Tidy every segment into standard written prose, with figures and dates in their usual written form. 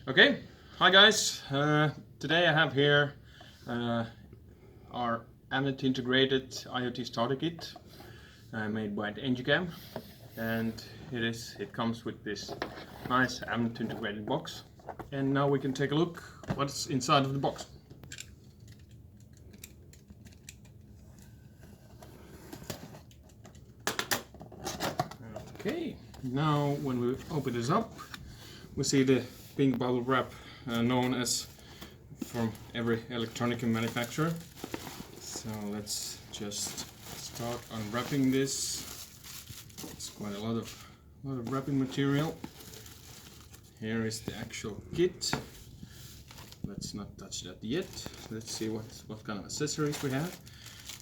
Okay, hi guys. Today I have here our avnet integrated IoT starter kit made by Engicam, and it comes with this nice avnet integrated box. And now we can take a look what's inside of the box. Okay, now when we open this up, we see the pink bubble wrap known as from every electronic manufacturer. So let's just start unwrapping this. It's quite a lot of wrapping material. Here is the actual kit. Let's not touch that yet. Let's see what kind of accessories we have.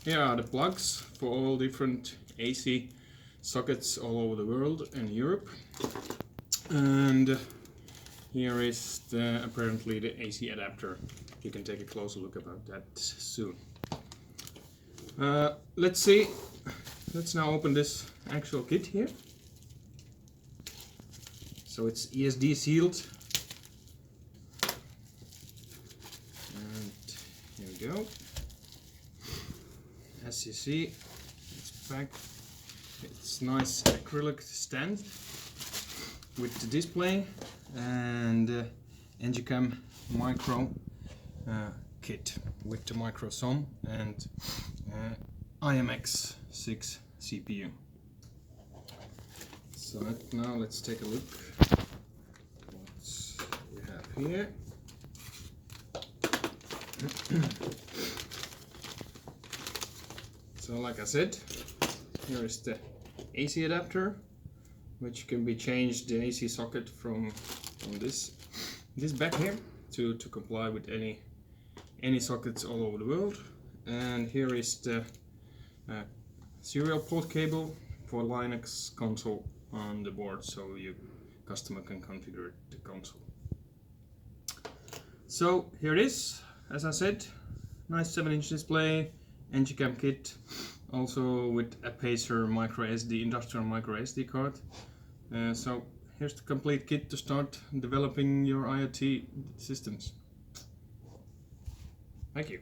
Here are the plugs for all different AC sockets all over the world and Europe. And here is apparently the AC adapter. You can take a closer look about that soon. Let's see. Let's now open this actual kit here. So it's ESD sealed. And here we go. As you see, it's packed. It's nice acrylic stand with the display and Engicam micro kit with the micro SOM and IMX6 CPU. So now let's take a look what we have here. So like I said, here is the AC adapter, which can be changed the AC socket from this back here to comply with any sockets all over the world. And here is the serial port cable for Linux console on the board, so your customer can configure the console. So here it is, as I said, nice 7-inch display, Engicam kit, also with a Pacer micro SD, industrial micro SD card. So here's the complete kit to start developing your IoT systems. Thank you.